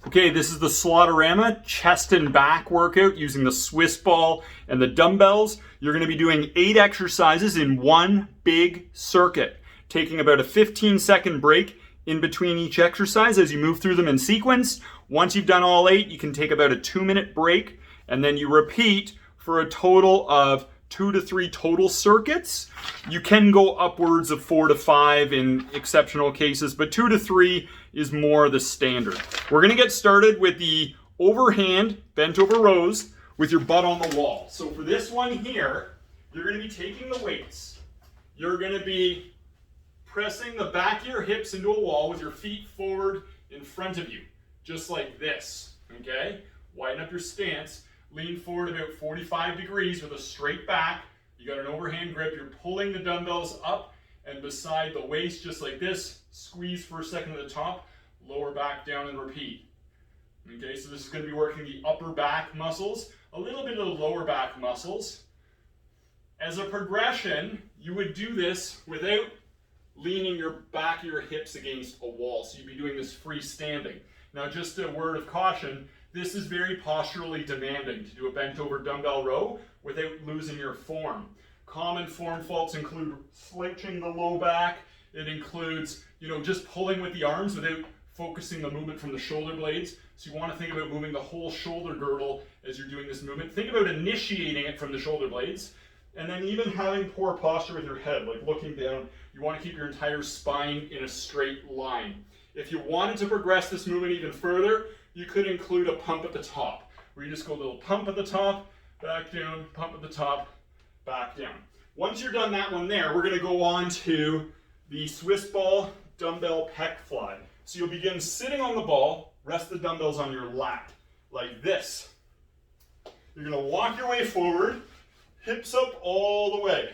Okay, this is the Slaughterama chest and back workout using the Swiss ball and the dumbbells. You're going to be doing 8 exercises in one big circuit, taking about a 15-second break in between each exercise as you move through them in sequence. Once you've done all 8, you can take about a 2-minute break, and then you repeat for a total of 2 to 3 total circuits. You can go upwards of 4 to 5 in exceptional cases, but 2 to 3 is more the standard. We're going to get started with the overhand bent over rows with your butt on the wall. So for this one here, you're going to be taking the weights. You're going to be pressing the back of your hips into a wall with your feet forward in front of you, just like this, okay? Widen up your stance. Lean forward about 45 degrees with a straight back. You got an overhand grip. You're pulling the dumbbells up and beside the waist just like this. Squeeze for a second at the top, lower back down and repeat. Okay, so this is going to be working the upper back muscles, a little bit of the lower back muscles. As a progression, you would do this without leaning your back of your hips against a wall. So you'd be doing this freestanding. Now just a word of caution, this is very posturally demanding to do a bent over dumbbell row without losing your form. Common form faults include slouching the low back. It includes, just pulling with the arms without focusing the movement from the shoulder blades. So you want to think about moving the whole shoulder girdle as you're doing this movement. Think about initiating it from the shoulder blades. And then even having poor posture with your head, like looking down, you want to keep your entire spine in a straight line. If you wanted to progress this movement even further, you could include a pump at the top, where you just go a little pump at the top, back down, pump at the top, back down. Once you're done that one there, we're going to go on to the Swiss ball dumbbell pec fly. So you'll begin sitting on the ball, rest the dumbbells on your lap, like this. You're going to walk your way forward, hips up all the way,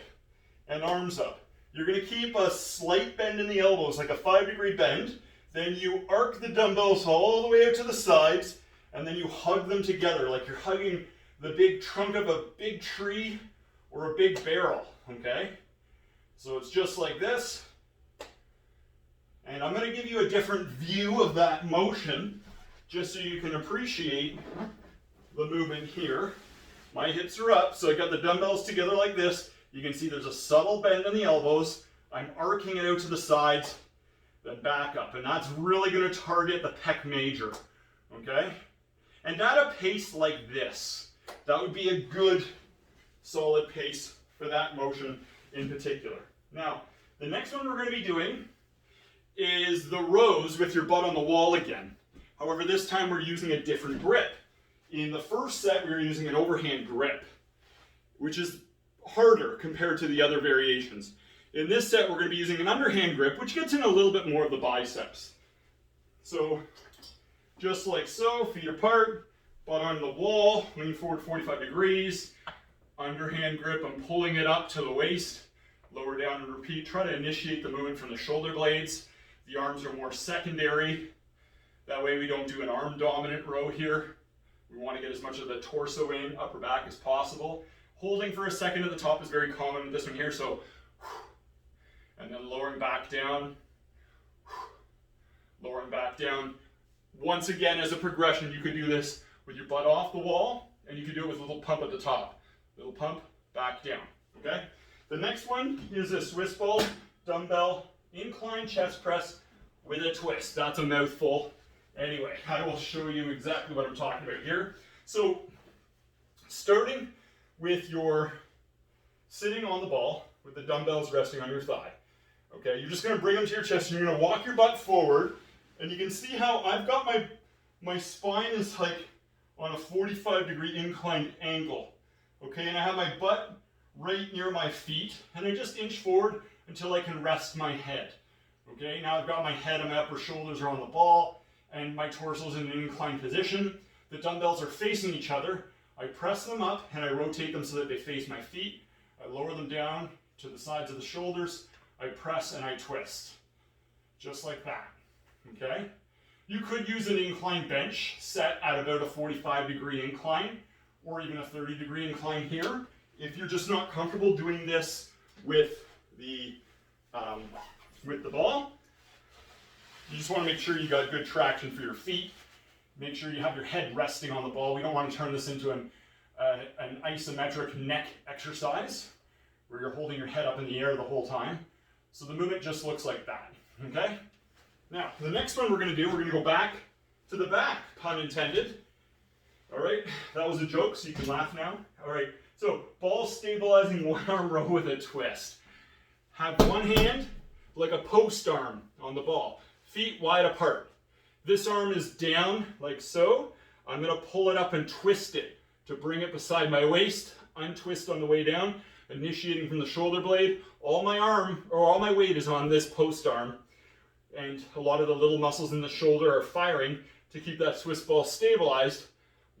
and arms up. You're going to keep a slight bend in the elbows, like a 5-degree bend. Then you arc the dumbbells all the way out to the sides, and then you hug them together like you're hugging the big trunk of a big tree or a big barrel, okay? So it's just like this. And I'm going to give you a different view of that motion, just so you can appreciate the movement here. My hips are up, so I got the dumbbells together like this. You can see there's a subtle bend in the elbows. I'm arcing it out to the sides, then back up. And that's really going to target the pec major, okay? And at a pace like this, that would be a good solid pace for that motion in particular. Now, the next one we're going to be doing is the rows with your butt on the wall again. However, this time we're using a different grip. In the first set, we were using an overhand grip, which is harder compared to the other variations. In this set, we're going to be using an underhand grip, which gets in a little bit more of the biceps. So, just like so, feet apart, butt on the wall, lean forward 45 degrees, underhand grip, I'm pulling it up to the waist, lower down and repeat. Try to initiate the movement from the shoulder blades. The arms are more secondary. That way we don't do an arm dominant row here. We want to get as much of the torso in, upper back as possible. Holding for a second at the top is very common with this one here, so and then lowering back down, lowering back down. Once again, as a progression, you could do this with your butt off the wall, and you could do it with a little pump at the top. Little pump, back down, okay? The next one is a Swiss ball dumbbell incline chest press with a twist. That's a mouthful. Anyway, I will show you exactly what I'm talking about here. So, starting with your sitting on the ball with the dumbbells resting on your thigh. Okay, you're just going to bring them to your chest and you're going to walk your butt forward, and you can see how I've got my spine is like on a 45-degree inclined angle. Okay, and I have my butt right near my feet, and I just inch forward until I can rest my head. Okay, now I've got my head and my upper shoulders are on the ball, and my torso's in an inclined position. The dumbbells are facing each other. I press them up and I rotate them so that they face my feet. I lower them down to the sides of the shoulders. I press and I twist, just like that, okay? You could use an incline bench set at about a 45-degree incline, or even a 30-degree incline here. If you're just not comfortable doing this with the ball, you just want to make sure you got good traction for your feet. Make sure you have your head resting on the ball. We don't want to turn this into an isometric neck exercise where you're holding your head up in the air the whole time. So the movement just looks like that, okay? Now, the next one we're going to do, we're going to go back to the back, pun intended. All right, that was a joke, so you can laugh now. All right, so ball stabilizing one arm row with a twist. Have one hand like a post arm on the ball, feet wide apart. This arm is down like so. I'm going to pull it up and twist it to bring it beside my waist, untwist on the way down, initiating from the shoulder blade. All my weight is on this post arm, and a lot of the little muscles in the shoulder are firing to keep that Swiss ball stabilized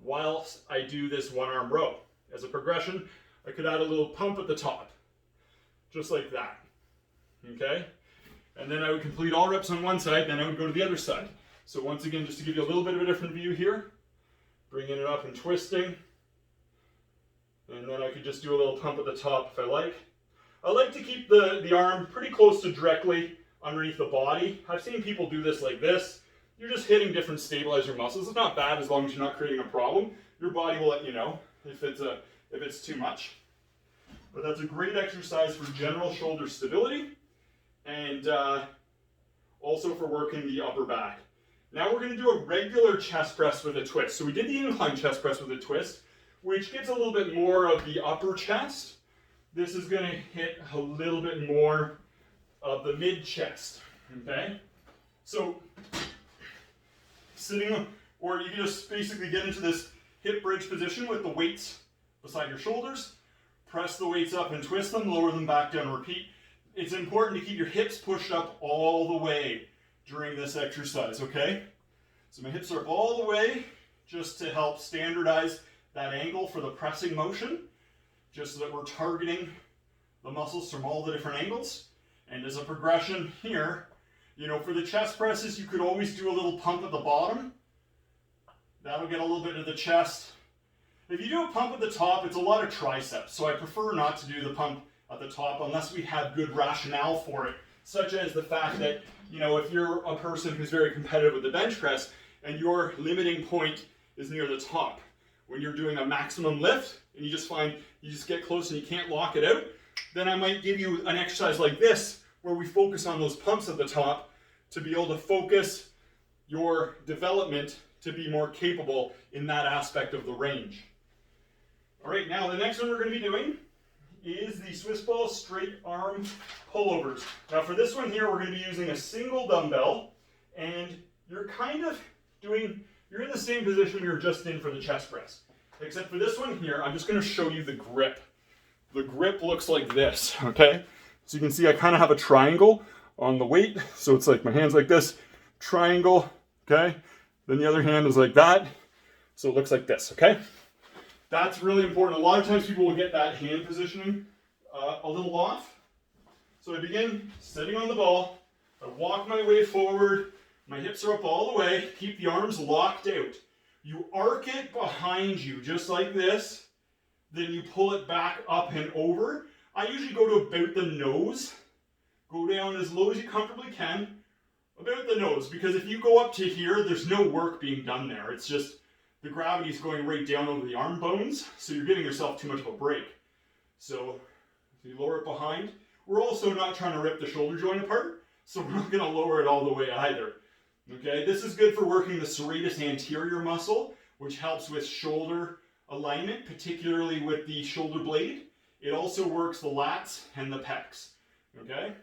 whilst I do this one arm row. As a progression, I could add a little pump at the top, just like that, okay? And then I would complete all reps on one side, then I would go to the other side. So once again, just to give you a little bit of a different view here, bringing it up and twisting, and then I could just do a little pump at the top if I like. I like to keep the arm pretty close to directly underneath the body. I've seen people do this like this. You're just hitting different stabilizer muscles. It's not bad as long as you're not creating a problem. Your body will let you know if it's too much. But that's a great exercise for general shoulder stability and also for working the upper back. Now we're going to do a regular chest press with a twist. So we did the incline chest press with a twist, which gets a little bit more of the upper chest. This is going to hit a little bit more of the mid chest, okay? So sitting, or you can just basically get into this hip bridge position with the weights beside your shoulders, press the weights up and twist them, lower them back down, repeat. It's important to keep your hips pushed up all the way during this exercise, okay? So my hips are up all the way just to help standardize that angle for the pressing motion, just so that we're targeting the muscles from all the different angles. And as a progression here, you know, for the chest presses, you could always do a little pump at the bottom. That'll get a little bit of the chest. If you do a pump at the top, it's a lot of triceps, so I prefer not to do the pump at the top unless we have good rationale for it, such as the fact that, you know, if you're a person who's very competitive with the bench press and your limiting point is near the top, when you're doing a maximum lift and you just find you just get close and you can't lock it out, then I might give you an exercise like this where we focus on those pumps at the top to be able to focus your development to be more capable in that aspect of the range. All right, now the next one we're going to be doing is the Swiss ball straight arm pullovers. Now for this one here, we're going to be using a single dumbbell, and you're kind of doing, you're in the same position we were just in for the chest press. Except for this one here, I'm just going to show you the grip. The grip looks like this, okay? So you can see I kind of have a triangle on the weight. So it's like my hand's like this, triangle, okay? Then the other hand is like that. So it looks like this, okay? That's really important. A lot of times people will get that hand positioning a little off. So I begin sitting on the ball. I walk my way forward. My hips are up all the way. Keep the arms locked out. You arc it behind you just like this. Then you pull it back up and over. I usually go to about the nose. Go down as low as you comfortably can. About the nose. Because if you go up to here, there's no work being done there. It's just the gravity is going right down over the arm bones. So you're giving yourself too much of a break. So if you lower it behind. We're also not trying to rip the shoulder joint apart. So we're not going to lower it all the way either. Okay, this is good for working the serratus anterior muscle, which helps with shoulder alignment, particularly with the shoulder blade. It also works the lats and the pecs. Okay?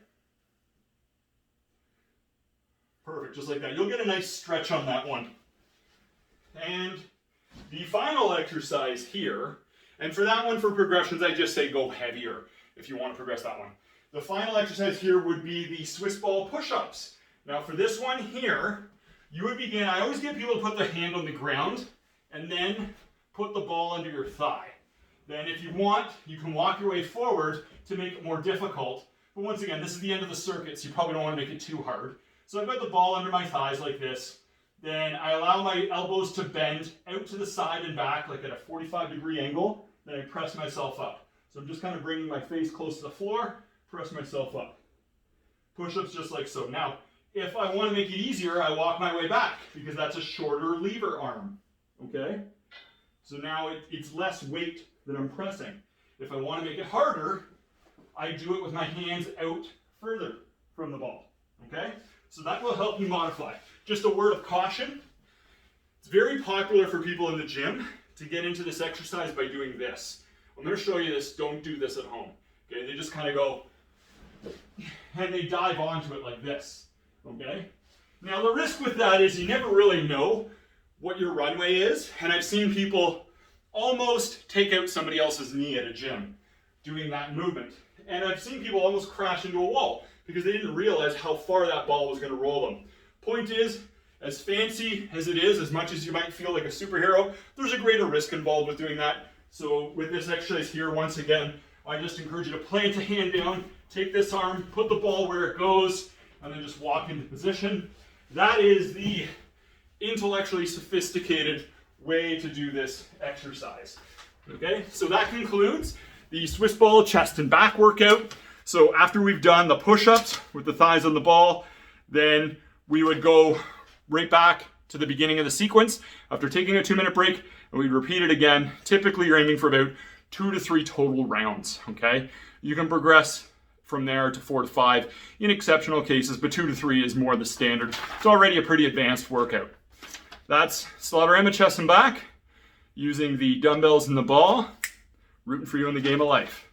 Perfect, just like that. You'll get a nice stretch on that one. And the final exercise here, and for that one for progressions, I just say go heavier if you want to progress that one. The final exercise here would be the Swiss ball push-ups. Now for this one here, you would begin, I always get people to put their hand on the ground and then put the ball under your thigh. Then if you want, you can walk your way forward to make it more difficult. But once again, this is the end of the circuit, so you probably don't want to make it too hard. So I've got the ball under my thighs like this. Then I allow my elbows to bend out to the side and back, like at a 45-degree angle. Then I press myself up. So I'm just kind of bringing my face close to the floor, press myself up. Push-ups just like so. Now, If I want to make it easier, I walk my way back because that's a shorter lever arm, okay? So now it's less weight that I'm pressing. If I want to make it harder, I do it with my hands out further from the ball, okay? So that will help you modify. Just a word of caution. It's very popular for people in the gym to get into this exercise by doing this. I'm going to show you this. Don't do this at home. Okay, they just kind of go and they dive onto it like this. Okay? Now the risk with that is you never really know what your runway is, and I've seen people almost take out somebody else's knee at a gym doing that movement. And I've seen people almost crash into a wall because they didn't realize how far that ball was going to roll them. Point is, as fancy as it is, as much as you might feel like a superhero, there's a greater risk involved with doing that. So with this exercise here, once again, I just encourage you to plant a hand down, take this arm, put the ball where it goes, and then just walk into position. That is the intellectually sophisticated way to do this exercise. Okay, so that concludes the Swiss ball chest and back workout. So after we've done the push-ups with the thighs on the ball, then we would go right back to the beginning of the sequence after taking a 2-minute break, and we'd repeat it again. Typically you're aiming for about 2 to 3 total rounds, okay? You can progress from there to 4 to 5 in exceptional cases, but 2 to 3 is more the standard. It's already a pretty advanced workout. That's Slaughterama chest and back, using the dumbbells and the ball, rooting for you in the game of life.